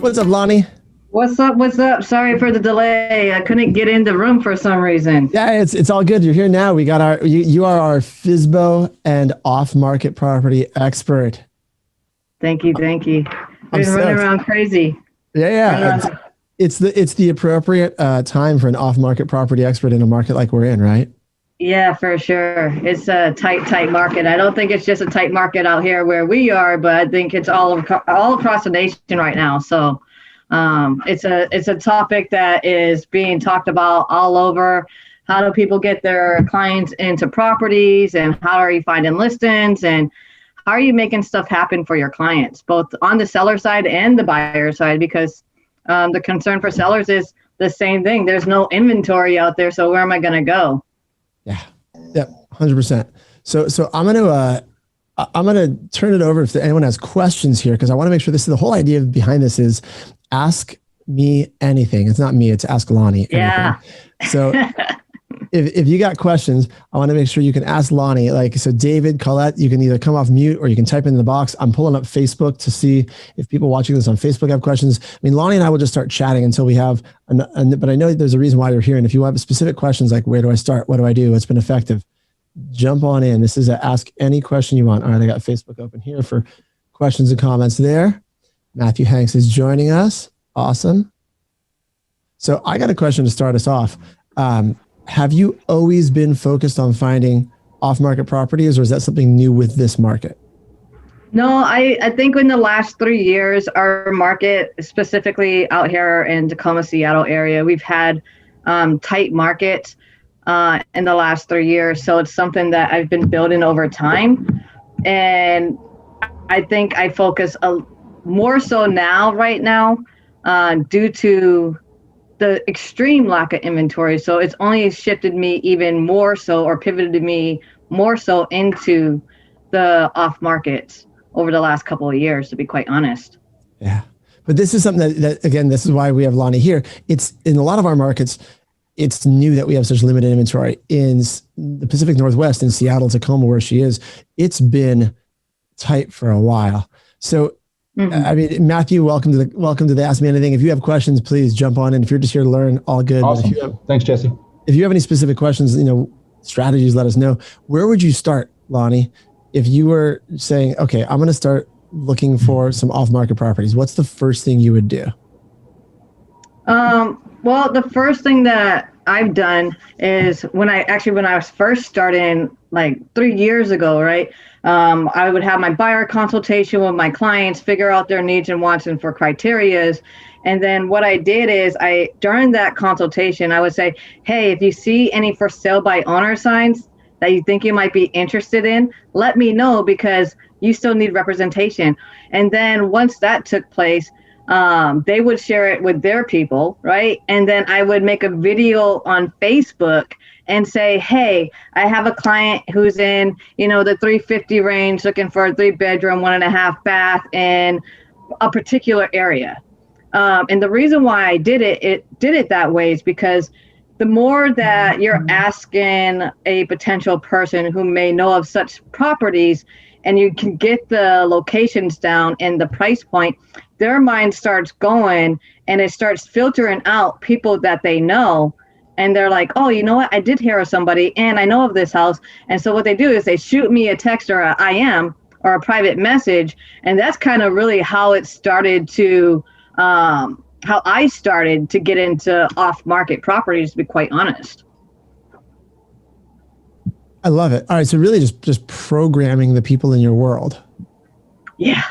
What's up, Lani? What's up? What's up? Sorry for the delay. I couldn't get in the room for some reason. Yeah, it's all good. You're here now. We got our you are our FSBO and off-market property expert. Thank you. Been running around crazy. Yeah. It's the appropriate time for an off-market property expert in a market like we're in, right? Yeah, for sure. It's a tight market. I don't think it's just a tight market out here where we are, but I think it's all across the nation right now. So it's a topic that is being talked about all over. How do people get their clients into properties, and how are you finding listings, and how are you making stuff happen for your clients, both on the seller side and the buyer side? Because the concern for sellers is the same thing. There's no inventory out there, so where am I going to go? Yeah, 100%. So I'm gonna turn it over if anyone has questions here, because I want to make sure the whole idea behind this is ask me anything. It's not me, it's ask Lani. Yeah. So if you got questions, I want to make sure you can ask Lani. So David, Colette, you can either come off mute or you can type in the box. I'm pulling up Facebook to see if people watching this on Facebook have questions. I mean, Lani and I will just start chatting until we have, but I know there's a reason why you're here. And if you have specific questions, like where do I start? What do I do? What's been effective? Jump on in. This is ask any question you want. All right, I got Facebook open here for questions and comments there. Matthew Hanks is joining us. Awesome. So I got a question to start us off. Have you always been focused on finding off-market properties, or is that something new with this market? No, I think in the last 3 years, our market, specifically out here in Tacoma, Seattle area, we've had tight markets in the last 3 years. So it's something that I've been building over time. And I think I focus more so right now due to the extreme lack of inventory. So it's only shifted me even more so, or pivoted me more so into the off markets over the last couple of years, to be quite honest. Yeah. But this is something that again, this is why we have Lani here. It's in a lot of our markets, it's new that we have such limited inventory. In the Pacific Northwest, in Seattle, Tacoma, where she is, it's been tight for a while. So I mean, Matthew, welcome to the Ask Me Anything. If you have questions, please jump on in. If you're just here to learn, all good. Awesome. Thanks, Jesse. If you have any specific questions, strategies, let us know. Where would you start, Lani, if you were saying, okay, I'm going to start looking for some off-market properties? What's the first thing you would do? Well, the first thing that I've done is when I was first starting, like 3 years ago, right? I would have my buyer consultation with my clients, figure out their needs and wants and for criterias. And then what I did is during that consultation, I would say, hey, if you see any for sale by owner signs that you think you might be interested in, let me know, because you still need representation. And then once that took place, they would share it with their people, right? And then I would make a video on Facebook and say, hey, I have a client who's in, the 350 range, looking for a 3-bedroom, 1.5 bath in a particular area. And the reason why I did it that way is because the more that you're asking a potential person who may know of such properties, and you can get the locations down and the price point, their mind starts going and it starts filtering out people that they know. And they're like, oh, you know what? I did hear of somebody and I know of this house. And so what they do is they shoot me a text or a IM or a private message. And that's kind of really how it started to, how I started to get into off-market properties, to be quite honest. I love it. All right. So really just programming the people in your world. Yeah.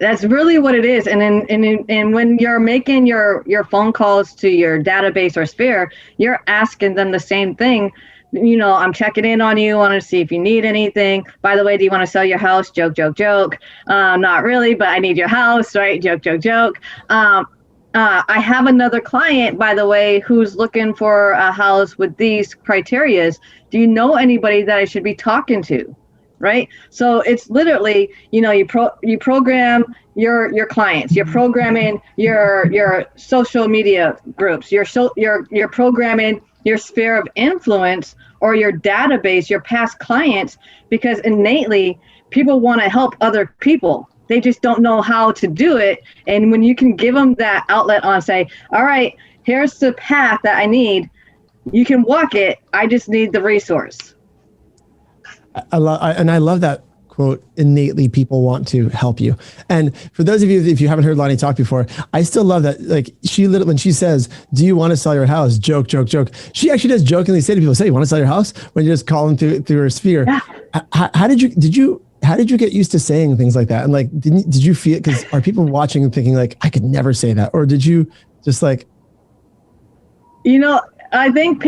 That's really what it is. And when you're making your phone calls to your database or sphere, you're asking them the same thing. I'm checking in on you, want to see if you need anything. By the way, do you want to sell your house? Joke, joke, joke. Not really, but I need your house, right? Joke, joke, joke. I have another client, by the way, who's looking for a house with these criterias. Do you know anybody that I should be talking to? Right. So it's literally, you program your clients, you're programming your social media groups, you're programming your sphere of influence or your database, your past clients, because innately people want to help other people. They just don't know how to do it. And when you can give them that outlet on, say, all right, here's the path that I need. You can walk it. I just need the resource. I love that quote. Innately, people want to help you. And for those of you, if you haven't heard Lani talk before, I still love that. Like when she says, "Do you want to sell your house?" Joke, joke, joke. She actually does jokingly say to people, "Say, you want to sell your house?" When you just call them through her sphere. Yeah. How did you get used to saying things like that? And like, did you feel? Because are people watching and thinking like, I could never say that, or did you just like? I think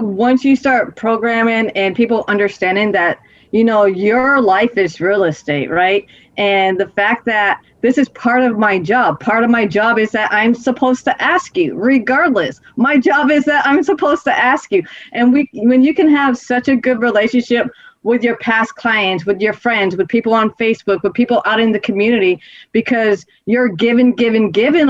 once you start programming and people understanding that, your life is real estate, right? And the fact that this is part of my job is that I'm supposed to ask you regardless. My job is that I'm supposed to ask you. And when you can have such a good relationship with your past clients, with your friends, with people on Facebook, with people out in the community, because you're giving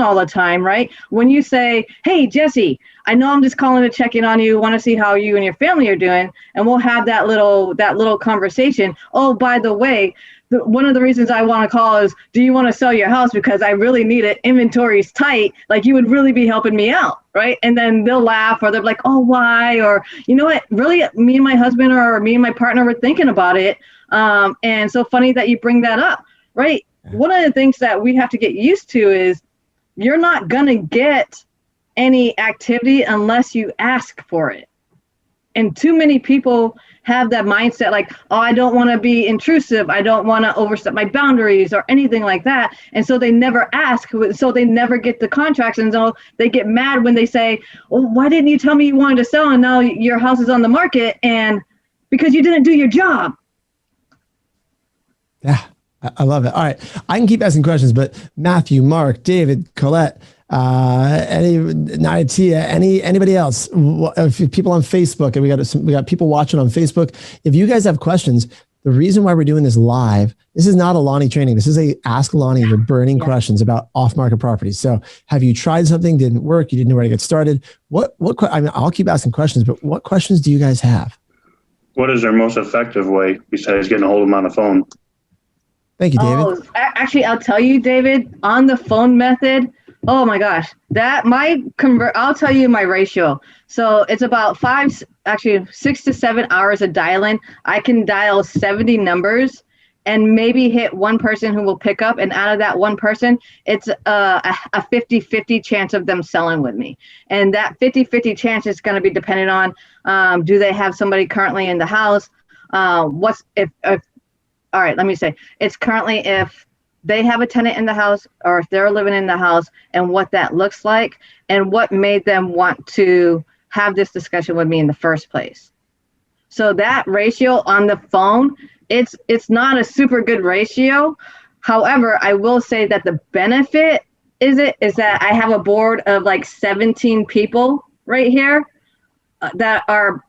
all the time, right? When you say, hey, Jesse, I know I'm just calling to check in on you, want to see how you and your family are doing, and we'll have that little conversation. Oh, by the way, one of the reasons I want to call is, do you want to sell your house? Because I really need it. Inventory's tight. Like, you would really be helping me out, right? And then they'll laugh, or they're like, oh, why? Or, you know what? Really, me and my husband or me and my partner were thinking about it. And so funny that you bring that up, right? One of the things that we have to get used to is you're not going to get any activity unless you ask for it. And too many people have that mindset like, oh, I don't want to be intrusive. I don't want to overstep my boundaries or anything like that. And so they never ask. So they never get the contracts. And so they get mad when they say, oh, why didn't you tell me you wanted to sell and now your house is on the market? And because you didn't do your job. Yeah, I love it. All right. I can keep asking questions, but Matthew, Mark, David, Colette, anybody else, if people on Facebook, and we got people watching on Facebook. If you guys have questions, the reason why we're doing this live, this is not a Lani training. This is a Ask Lani your burning questions about off-market properties. So have you tried something, didn't work, you didn't know where to get started? I'll keep asking questions, but what questions do you guys have? What is their most effective way besides getting a hold of them on the phone? Thank you, David. Oh, actually, I'll tell you, David, on the phone method, oh my gosh, I'll tell you my ratio. So it's about 6 to 7 hours of dialing. I can dial 70 numbers and maybe hit one person who will pick up. And out of that one person, it's a 50-50 chance of them selling with me. And that 50-50 chance is going to be dependent on, do they have somebody currently in the house? All right, let me say, it's currently if they have a tenant in the house or if they're living in the house and what that looks like and what made them want to have this discussion with me in the first place. So that ratio on the phone, it's not a super good ratio. However, I will say that the benefit is that I have a board of like 17 people right here that are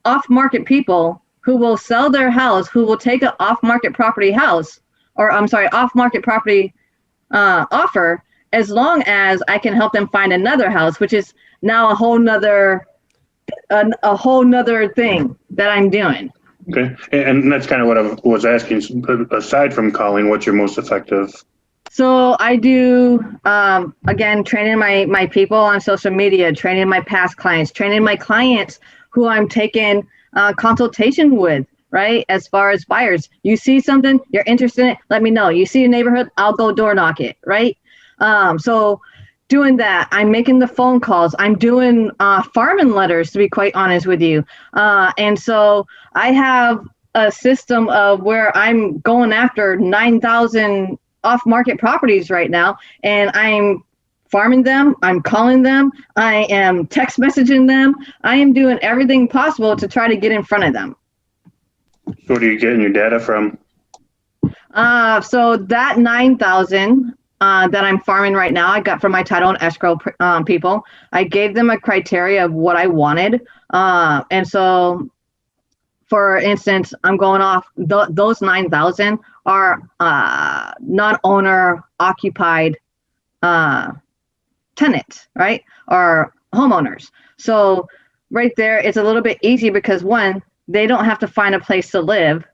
off-market people who will sell their house, who will take an off-market property off-market property offer, as long as I can help them find another house, which is now a whole nother thing that I'm doing. Okay, and that's kind of what I was asking. Aside from calling, what's your most effective? So I do, again, training my people on social media, training my past clients, training my clients who I'm taking consultation with, right? As far as buyers, you see something, you're interested in it, let me know. You see a neighborhood, I'll go door knock it, right? So doing that, I'm making the phone calls, I'm doing farming letters, to be quite honest with you. And so I have a system of where I'm going after 9,000 off-market properties right now, and I'm farming them, I'm calling them, I am text messaging them, I am doing everything possible to try to get in front of them. So where are you getting your data from? So that 9,000 that I'm farming right now, I got from my title and escrow people. I gave them a criteria of what I wanted. And so, for instance, I'm going off, those 9,000 are non-owner occupied tenants, right? Or homeowners. So right there, it's a little bit easy because one, they don't have to find a place to live.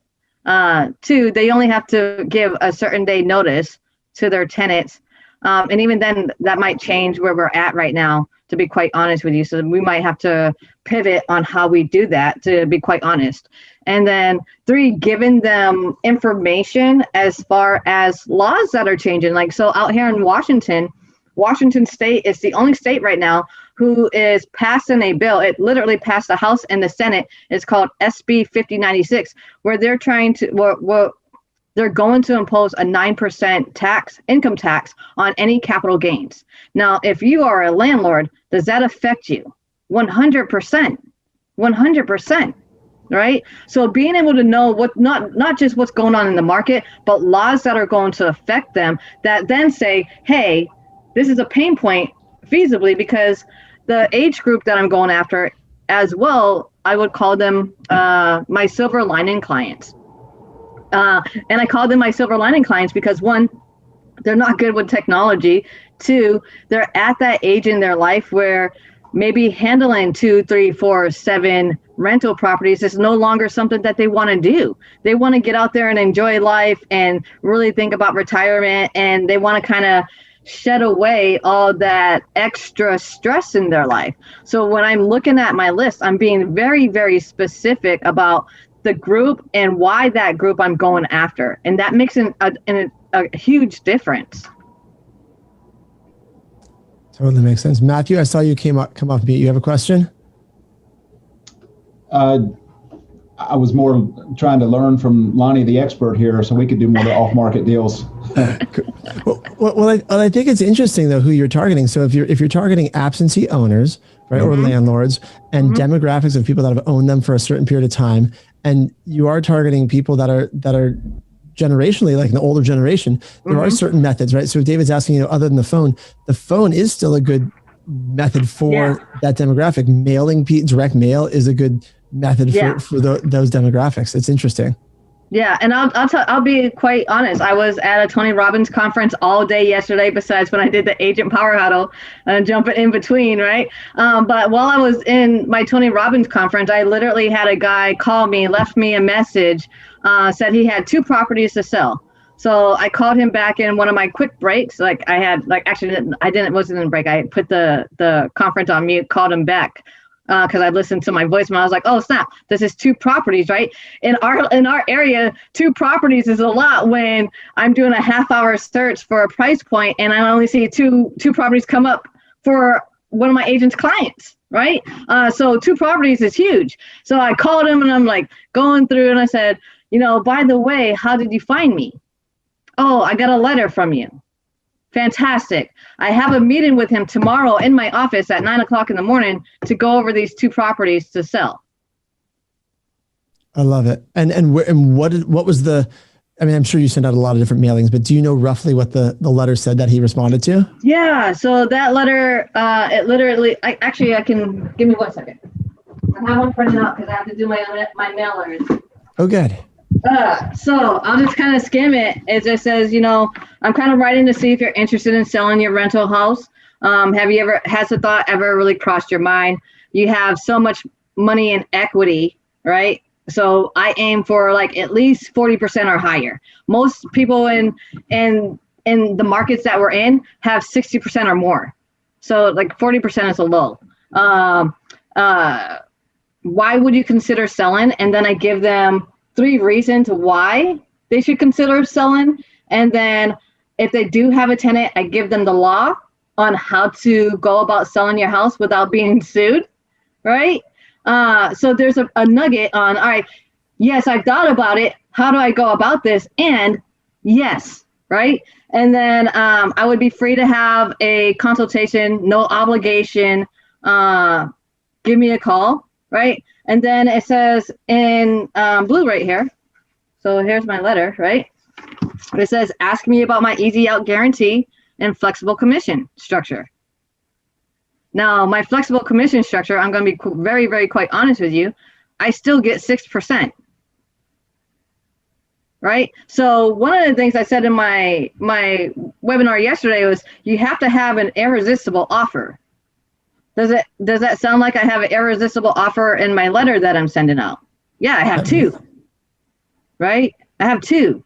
Two, they only have to give a certain day notice to their tenants. And even then, that might change where we're at right now, to be quite honest with you. So we might have to pivot on how we do that, to be quite honest. And then three, giving them information as far as laws that are changing. Like, so out here in Washington State is the only state right now who is passing a bill. It literally passed the House and the Senate. It's called SB 5096, where they're trying to, they're going to impose a 9% income tax on any capital gains. Now, if you are a landlord, does that affect you? 100%, 100%. Right? So being able to know what, not just what's going on in the market, but laws that are going to affect them, that then say, hey, this is a pain point feasibly, because the age group that I'm going after as well, I would call them my silver lining clients. And I call them my silver lining clients because, one, they're not good with technology. Two, they're at that age in their life where maybe handling 2, 3, 4, 7 rental properties is no longer something that they want to do. They want to get out there and enjoy life and really think about retirement, and they want to kind of shed away all that extra stress in their life. So when I'm looking at my list, I'm being very, very specific about the group and why that group I'm going after. And that makes a huge difference. Totally makes sense. Matthew, I saw you come off mute. You have a question? I was more trying to learn from Lani, the expert here, so we could do more off-market deals. Well, I think it's interesting though who you're targeting. So if you're targeting absentee owners, right, or landlords, and demographics of people that have owned them for a certain period of time, and you are targeting people that are generationally, like an older generation, there are certain methods, right? So if David's asking, other than the phone is still a good method for that demographic. Mailing, direct mail is a good method for those demographics. It's interesting. Yeah, and I'll be quite honest. I was at a Tony Robbins conference all day yesterday, besides when I did the Agent Power Huddle and jumping in between, right? But while I was in my Tony Robbins conference, I literally had a guy call me, left me a message, said he had 2 properties to sell. So I called him back in one of my quick breaks. Like I had, wasn't in a break. I put the conference on mute, called him back. Because I listened to my voicemail. I was like, oh snap, this is 2 properties, right? In our area, 2 properties is a lot when I'm doing a half-hour search for a price point and I only see two properties come up for one of my agent's clients, right? So 2 properties is huge. So I called him and I'm like going through and I said, by the way, how did you find me? Oh, I got a letter from you. Fantastic. I have a meeting with him tomorrow in my office at 9:00 in the morning to go over these 2 properties to sell. I love it. And what was the, I'm sure you sent out a lot of different mailings, but do you know roughly what the letter said that he responded to? Yeah. So that letter, it literally, I can, give me 1 second. I have one printed out because I have to do my mailers. Oh, good. So I'll just kind of skim it. It just says, I'm kind of writing to see if you're interested in selling your rental house. Has the thought ever really crossed your mind? You have so much money in equity, right? So I aim for like at least 40% or higher. Most people in the markets that we're in have 60% or more. So like 40% is a low. Why would you consider selling? And then I give them 3 reasons why they should consider selling. And then if they do have a tenant, I give them the law on how to go about selling your house without being sued, right? So there's a nugget on, all right, yes, I've thought about it. How do I go about this? And yes, right? And then I would be free to have a consultation, no obligation. Give me a call, right? And then it says in blue right here. So here's my letter, right? It says, ask me about my easy out guarantee and flexible commission structure. Now, my flexible commission structure, I'm going to be very, very quite honest with you. I still get 6%. Right? So one of the things I said in my webinar yesterday was you have to have an irresistible offer. Does that sound like I have an irresistible offer in my letter that I'm sending out? Yeah, I have 2. right? I have 2.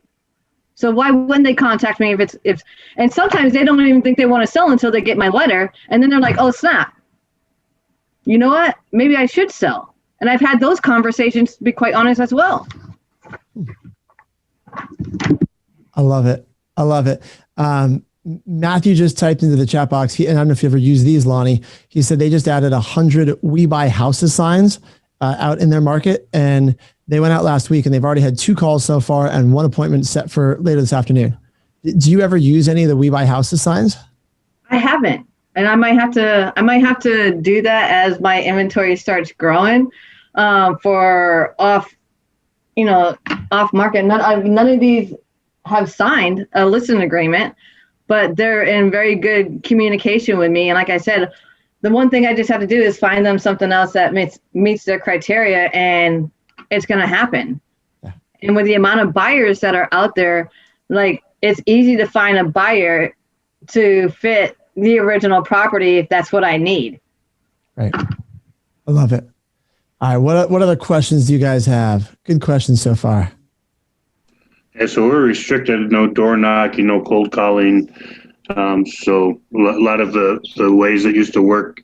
So why wouldn't they contact me and sometimes they don't even think they want to sell until they get my letter. And then they're like, oh, snap. You know what? Maybe I should sell. And I've had those conversations, to be quite honest, as well. I love it. I love it. Matthew just typed into the chat box, and I don't know if you ever use these, Lani. He said they just added 100 We Buy Houses signs out in their market, and they went out last week, and they've already had 2 calls so far and 1 appointment set for later this afternoon. Do you ever use any of the We Buy Houses signs? I haven't, and I might have to do that as my inventory starts growing for off market. None of these have signed a listing agreement, but they're in very good communication with me. And like I said, the one thing I just have to do is find them something else that meets their criteria, and it's going to happen. Yeah. And with the amount of buyers that are out there, like, it's easy to find a buyer to fit the original property if that's what I need. Right. I love it. All right. What other questions do you guys have? Good questions so far. Yeah, so we're restricted, no door knocking, no cold calling. So a lot of the ways that used to work,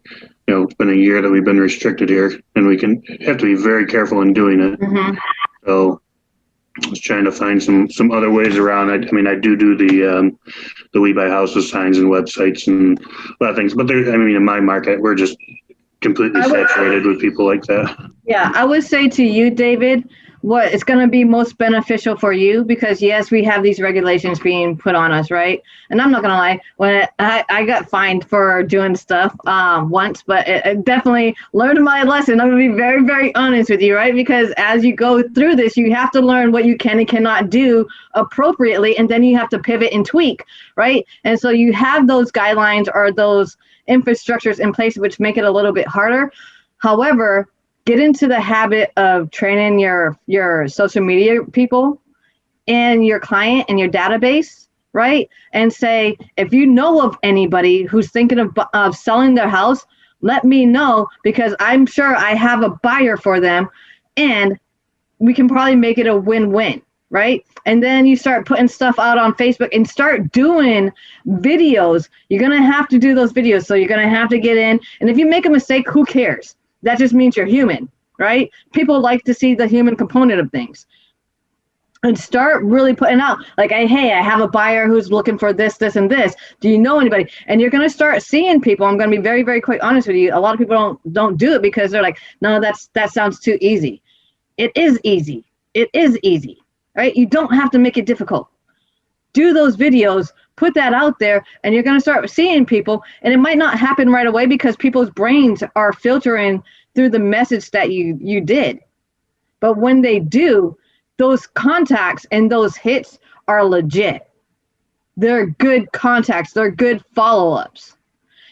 it's been a year that we've been restricted here, and we have to be very careful in doing it. Mm-hmm. So I was trying to find some other ways around. I do the We Buy Houses signs and websites and a lot of things, but in my market, we're just completely saturated with people like that. Yeah, I would say to you, David, what is going to be most beneficial for you, because yes, we have these regulations being put on us, right? And I'm not going to lie, when I got fined for doing stuff once, but it definitely learned my lesson. I'm going to be very, very honest with you, right? Because as you go through this, you have to learn what you can and cannot do appropriately, and then you have to pivot and tweak, right? And so you have those guidelines or those infrastructures in place which make it a little bit harder. However, get into the habit of training your social media people and your client and your database, right? And say, if you know of anybody who's thinking of selling their house, let me know, because I'm sure I have a buyer for them, and we can probably make it a win-win, right? And then you start putting stuff out on Facebook and start doing videos. You're going to have to do those videos. So you're going to have to get in. And if you make a mistake, who cares? That just means you're human, right? People like to see the human component of things. And start really putting out, like, hey, I have a buyer who's looking for this, this, and this. Do you know anybody? And you're going to start seeing people. I'm going to be very, very quite honest with you. A lot of people don't do it because they're like, no, that sounds too easy. It is easy. It is easy, right? You don't have to make it difficult. Do those videos, put that out there, and you're going to start seeing people. And it might not happen right away because people's brains are filtering through the message that you did. But when they do, those contacts and those hits are legit. They're good contacts. They're good follow-ups.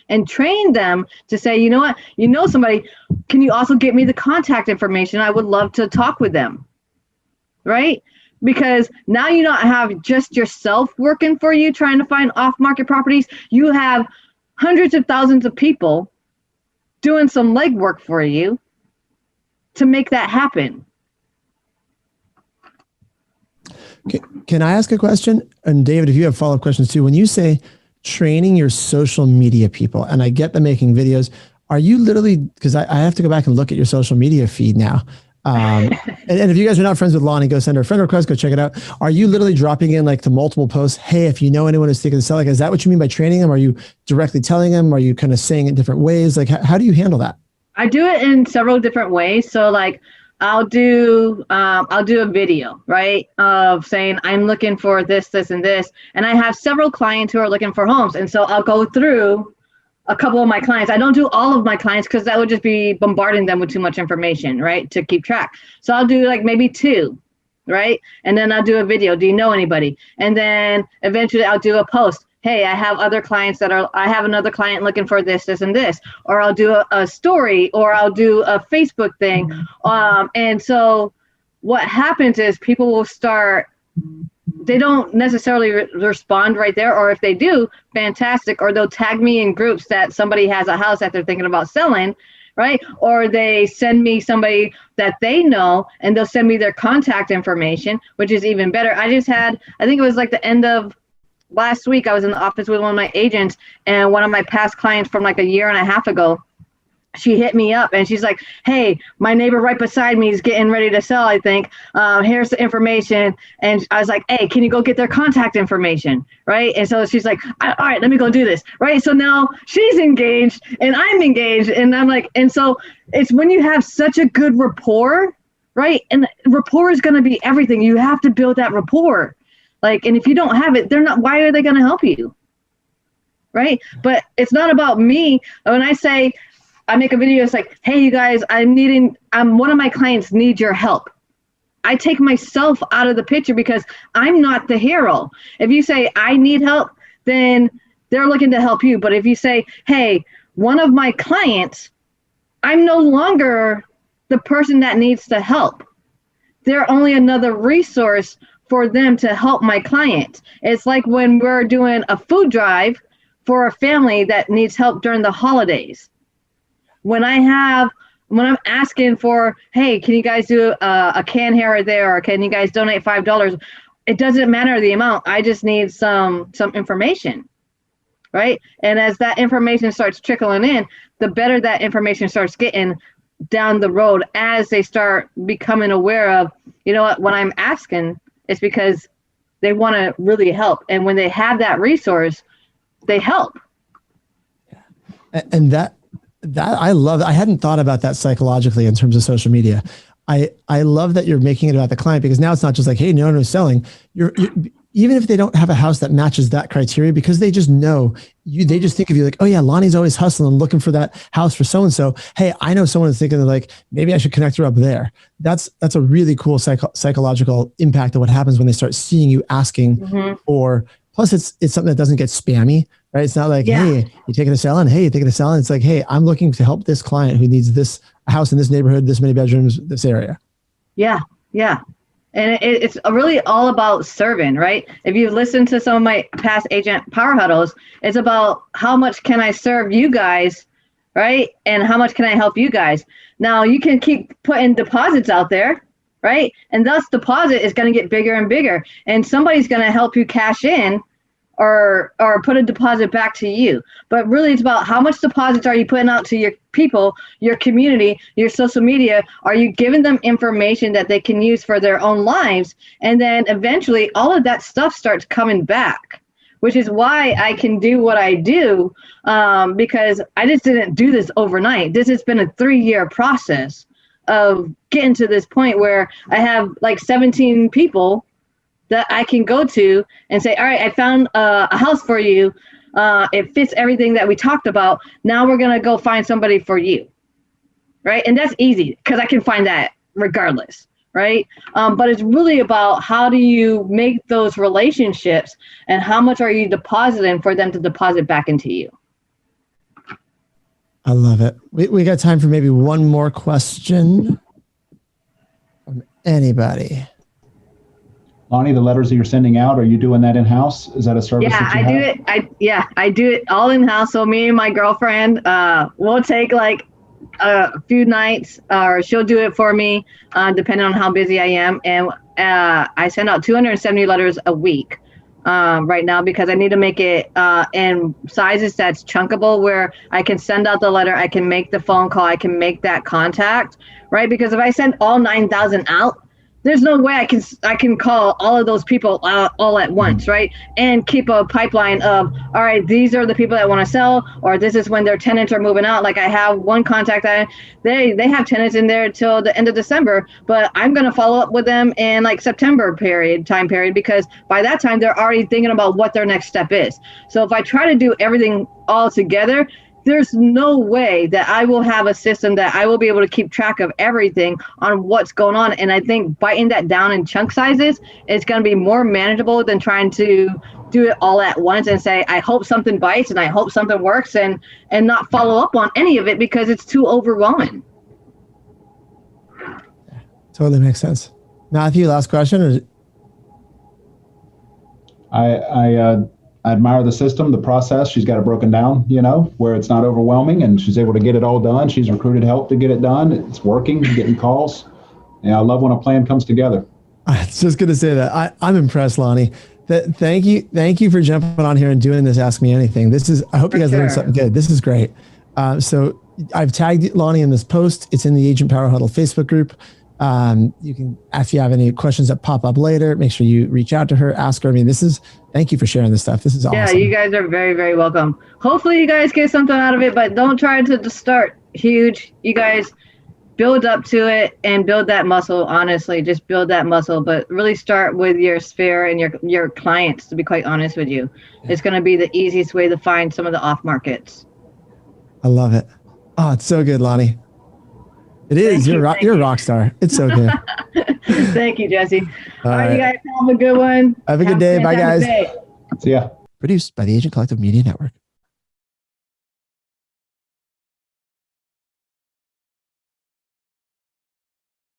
And train them to say, you know what, you know somebody, can you also get me the contact information? I would love to talk with them, right? Because now you don't have just yourself working for you trying to find off-market properties. You have hundreds of thousands of people doing some legwork for you to make that happen. Can I ask a question? And David, if you have follow-up questions too, when you say training your social media people, and I get them making videos, are you literally, because I have to go back and look at your social media feed now. And if you guys are not friends with Lani, go send her a friend request, go check it out. Are you literally dropping in like the multiple posts? Hey, if you know anyone who's thinking of selling, is that what you mean by training them? Are you directly telling them? Are you kind of saying it different ways? Like, how do you handle that? I do it in several different ways. So like, I'll do a video, right, of saying I'm looking for this, this, and this, and I have several clients who are looking for homes, and so I'll go through a couple of my clients. I don't do all of my clients because that would just be bombarding them with too much information, right, to keep track. So I'll do like maybe 2, right, and then I'll do a video. Do you know anybody? And then eventually I'll do a post. Hey, I have other clients I have another client looking for this, this, and this, or I'll do a story, or I'll do a Facebook thing. And so what happens is people will start, they don't necessarily respond right there, or if they do, fantastic, or they'll tag me in groups that somebody has a house that they're thinking about selling, right? Or they send me somebody that they know and they'll send me their contact information, which is even better. I think it was like the end of last week, I was in the office with one of my agents, and one of my past clients from like a year and a half ago, she hit me up and she's like, hey, my neighbor right beside me is getting ready to sell, I think. Here's the information. And I was like, hey, can you go get their contact information? Right. And so she's like, all right, let me go do this. Right. So now she's engaged and I'm engaged. And I'm like, and so it's when you have such a good rapport, right? And rapport is going to be everything. You have to build that rapport. Like, and if you don't have it, why are they going to help you? Right. But it's not about me. When I say, I make a video, it's like, hey, you guys, one of my clients needs your help. I take myself out of the picture because I'm not the hero. If you say, I need help, then they're looking to help you. But if you say, hey, one of my clients, I'm no longer the person that needs the help. They're only another resource for them to help my client. It's like when we're doing a food drive for a family that needs help during the holidays. When I'm asking for, hey, can you guys do a can here or there, or can you guys donate $5? It doesn't matter the amount. I just need some information, right? And as that information starts trickling in, the better that information starts getting down the road as they start becoming aware of, you know what, when I'm asking, it's because they want to really help. And when they have that resource, they help. And that I love. I hadn't thought about that psychologically in terms of social media. I love that you're making it about the client, because now it's not just like, hey, no one's selling. You're even if they don't have a house that matches that criteria, because they just know you, they just think of you like, oh yeah, Lani's always hustling, looking for that house for so-and-so. Hey, I know someone is thinking like, maybe I should connect her up there. That's a really cool psychological impact of what happens when they start seeing you asking for. Plus, it's something that doesn't get spammy, right? It's not like, hey, you're taking a selling. Hey, you're taking a selling. It's like, hey, I'm looking to help this client who needs this house in this neighborhood, this many bedrooms, this area. Yeah. Yeah. And it's really all about serving, right? If you listen to some of my past agent power huddles, it's about how much can I serve you guys, right? And how much can I help you guys? Now, you can keep putting deposits out there, right? And thus deposit is going to get bigger and bigger. And somebody's going to help you cash in or put a deposit back to you. But really, it's about how much deposits are you putting out to your people, your community, your social media. Are you giving them information that they can use for their own lives? And then eventually all of that stuff starts coming back, which is why I can do what I do, because I just didn't do this overnight. This has been a 3-year process of getting to this point where I have like 17 people that I can go to and say, all right, I found a house for you. It fits everything that we talked about. Now we're going to go find somebody for you. Right. And that's easy because I can find that regardless. Right. But it's really about how do you make those relationships and how much are you depositing for them to deposit back into you? I love it. We got time for maybe one more question from anybody. Lani, the letters that you're sending out, are you doing that in-house? Is that a service that you have? I do it all in-house. So me and my girlfriend, we'll take like a few nights, or she'll do it for me, depending on how busy I am. And I send out 270 letters a week right now, because I need to make it in sizes that's chunkable, where I can send out the letter, I can make the phone call, I can make that contact, right? Because if I send all 9,000 out, there's no way I can call all of those people all at once, right? And keep a pipeline of, all right, these are the people that want to sell, or this is when their tenants are moving out. Like I have one contact that they have tenants in there till the end of December, but I'm going to follow up with them in like September time period, because by that time they're already thinking about what their next step is. So if I try to do everything all together, there's no way that I will have a system that I will be able to keep track of everything on what's going on. And I think biting that down in chunk sizes is going to be more manageable than trying to do it all at once and say, I hope something bites and I hope something works, and not follow up on any of it because it's too overwhelming. Totally makes sense. Matthew, last question. I I admire the system, the process. She's got it broken down, where it's not overwhelming, and she's able to get it all done. She's recruited help to get it done. It's working, getting calls. I love when a plan comes together. I was just going to say that. I'm impressed, Lani. Thank you for jumping on here and doing this Ask Me Anything. I hope you guys learned something good. This is great. So I've tagged Lani in this post. It's in the Agent Power Huddle Facebook group. You can, if you have any questions that pop up later, make sure you reach out to her, ask her. I mean, thank you for sharing this stuff. This is awesome. Yeah, you guys are very, very welcome. Hopefully you guys get something out of it, but don't try to just start huge. You guys build up to it and build that muscle. Honestly, just build that muscle, but really start with your sphere and your clients, to be quite honest with you. Yeah. It's going to be the easiest way to find some of the off markets. I love it. Oh, it's so good, Lani. It is. You're a rock star. It's so good. Thank you, Jesse. All right, you guys have a good one. Have a good day. Bye, guys. See ya. Produced by the Agent Collective Media Network.